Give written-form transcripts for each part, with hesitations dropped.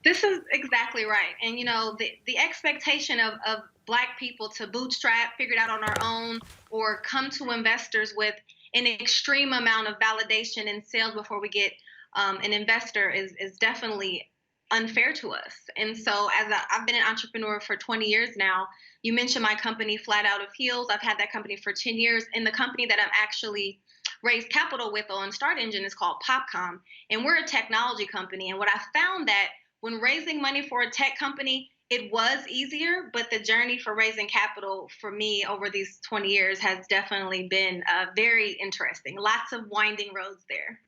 This is exactly right. And, the expectation of Black people to bootstrap, figure it out on our own, or come to investors with an extreme amount of validation and sales before we get an investor is definitely unfair to us. And so, I've been an entrepreneur for 20 years now. You mentioned my company, Flat Out of Heels. I've had that company for 10 years. And the company that I'm actually raised capital with on Start Engine is called PopCom. And we're a technology company. And what I found that when raising money for a tech company, it was easier, but the journey for raising capital for me over these 20 years has definitely been very interesting. Lots of winding roads there.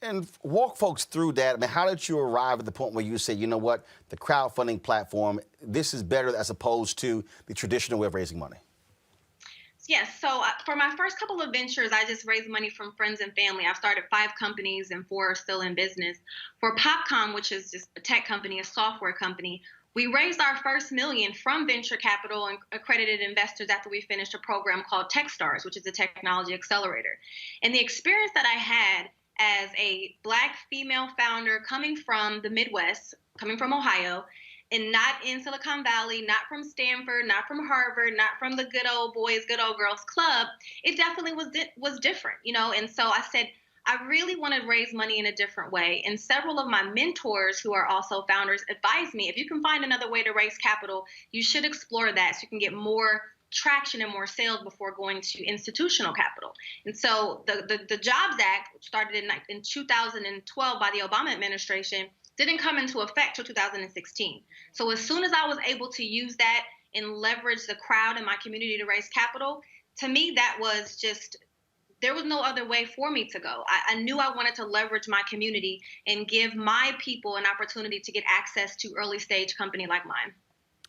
And walk folks through that. I mean, how did you arrive at the point where you say, you know what, the crowdfunding platform, this is better as opposed to the traditional way of raising money? Yes. So for my first couple of ventures, I just raised money from friends and family. I've started 5 companies and 4 are still in business. For PopCom, which is just a tech company, a software company, we raised our first million from venture capital and accredited investors after we finished a program called Techstars, which is a technology accelerator. And the experience that I had as a Black female founder coming from the Midwest, coming from Ohio, and not in Silicon Valley, not from Stanford, not from Harvard, not from the good old boys, good old girls club, it definitely was different, And so I said, I really want to raise money in a different way. And several of my mentors who are also founders advised me, if you can find another way to raise capital, you should explore that so you can get more traction and more sales before going to institutional capital. And so the Jobs Act, which started in 2012 by the Obama administration, didn't come into effect till 2016. So as soon as I was able to use that and leverage the crowd in my community to raise capital, to me, that was just, there was no other way for me to go. I knew I wanted to leverage my community and give my people an opportunity to get access to early stage company like mine.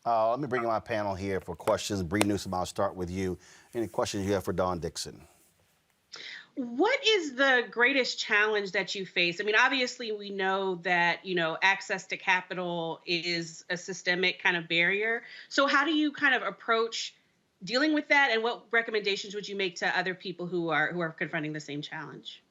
Let me bring in my panel here for questions. Bree Newsom, I'll start with you. Any questions you have for Dawn Dickson? What is the greatest challenge that you face? I mean, obviously, we know that, access to capital is a systemic kind of barrier. So how do you kind of approach dealing with that? And what recommendations would you make to other people who are confronting the same challenge?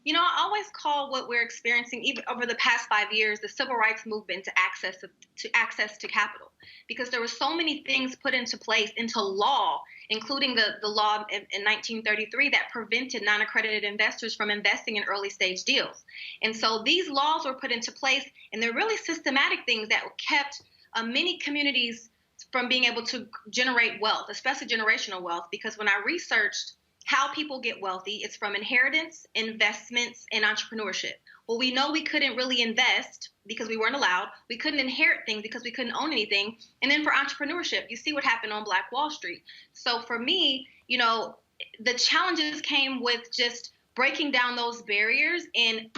I always call what we're experiencing, even over the past 5 years, the civil rights movement to access to capital, because there were so many things put into place, into law, including the law in 1933 that prevented non-accredited investors from investing in early stage deals. And so these laws were put into place, and they're really systematic things that kept many communities from being able to generate wealth, especially generational wealth, because when I researched how people get wealthy, it's from inheritance, investments, and entrepreneurship. Well, we know we couldn't really invest because we weren't allowed. We couldn't inherit things because we couldn't own anything. And then for entrepreneurship, you see what happened on Black Wall Street. So for me, the challenges came with just breaking down those barriers and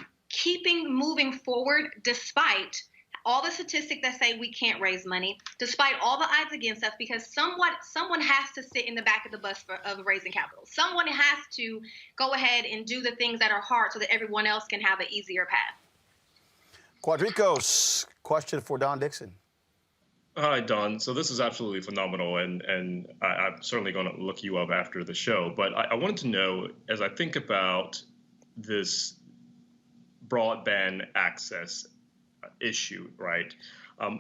moving forward despite all the statistics that say we can't raise money, despite all the odds against us, because someone has to sit in the back of the bus of raising capital. Someone has to go ahead and do the things that are hard so that everyone else can have an easier path. Quadricos, question for Dawn Dickson. Hi, Dawn. So this is absolutely phenomenal, and I'm certainly going to look you up after the show. But I wanted to know, as I think about this broadband access issue, right?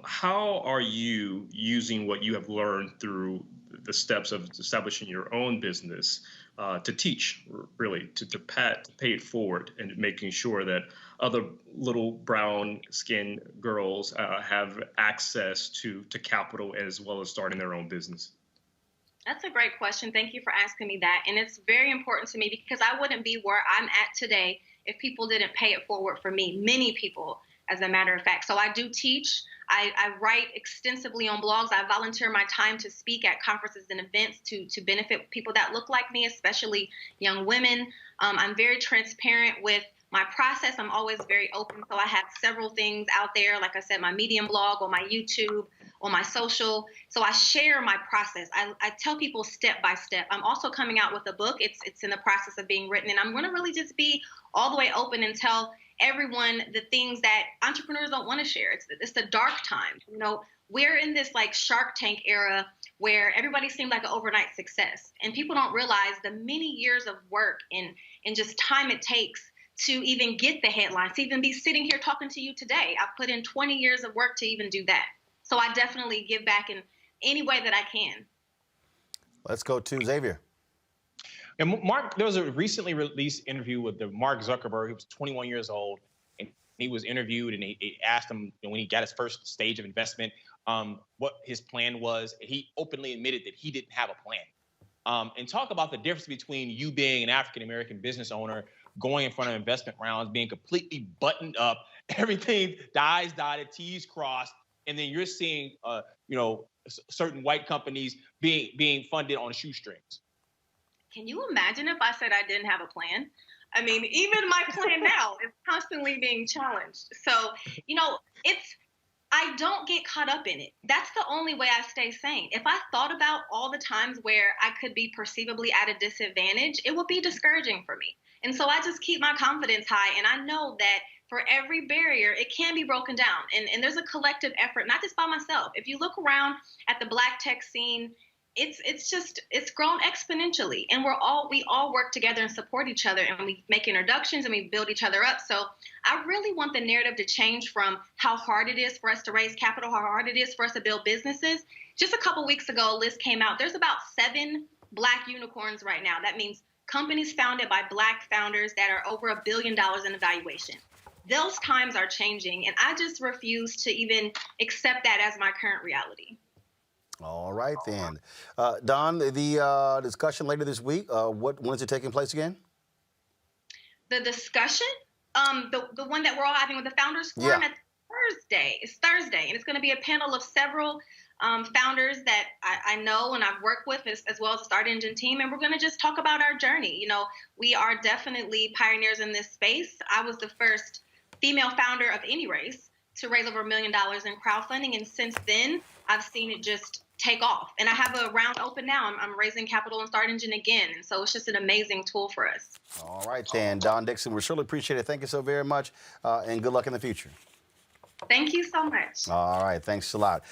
How are you using what you have learned through the steps of establishing your own business to teach, really, to pay it forward and making sure that other little brown skinned girls have access to capital as well as starting their own business? That's a great question. Thank you for asking me that. And it's very important to me because I wouldn't be where I'm at today if people didn't pay it forward for me. Many people, as a matter of fact. So I do teach. I write extensively on blogs. I volunteer my time to speak at conferences and events to benefit people that look like me, especially young women. I'm very transparent with my process. I'm always very open. So I have several things out there. Like I said, my Medium blog, on my YouTube, on my social. So I share my process. I tell people step by step. I'm also coming out with a book. It's in the process of being written. And I'm going to really just be all the way open and tell everyone the things that entrepreneurs don't want to share. It's the dark time. We're in this like Shark Tank era where everybody seemed like an overnight success. And people don't realize the many years of work and just time it takes to even get the headlines, to even be sitting here talking to you today. I've put in 20 years of work to even do that. So I definitely give back in any way that I can. Let's go to Xavier. And Mark, there was a recently released interview with Mark Zuckerberg. He was 21 years old, and he was interviewed, and he asked him, when he got his first stage of investment, what his plan was. He openly admitted that he didn't have a plan. And talk about the difference between you being an African-American business owner, going in front of investment rounds, being completely buttoned up, everything, the I's dotted, T's crossed, and then you're seeing, certain white companies being funded on shoestrings. Can you imagine if I said I didn't have a plan? I mean, even my plan now is constantly being challenged. So, I don't get caught up in it. That's the only way I stay sane. If I thought about all the times where I could be perceivably at a disadvantage, it would be discouraging for me. And so I just keep my confidence high. And I know that for every barrier, it can be broken down. And there's a collective effort, not just by myself. If you look around at the Black tech scene, it's grown exponentially, and we all work together and support each other, and we make introductions and we build each other up. So I really want the narrative to change from how hard it is for us to raise capital, how hard it is for us to build businesses. Just a couple weeks ago, a list came out. There's about 7 Black unicorns right now. That means companies founded by Black founders that are over $1 billion in valuation. Those times are changing, and I just refuse to even accept that as my current reality. All right, then. Dawn, the discussion later this week, when is it taking place again? The discussion? The one that we're all having with the Founders Forum at Thursday. It's Thursday, and it's going to be a panel of several founders that I know and I've worked with, as well as the Start Engine team, and we're going to just talk about our journey. We are definitely pioneers in this space. I was the first female founder of any race to raise over $1 million in crowdfunding, and since then, I've seen it just take off. And I have a round open now. I'm raising capital in Start Engine again. And so it's just an amazing tool for us. All right, then. Dawn Dickson, we surely appreciate it. Thank you so very much. And good luck in the future. Thank you so much. All right. Thanks a lot.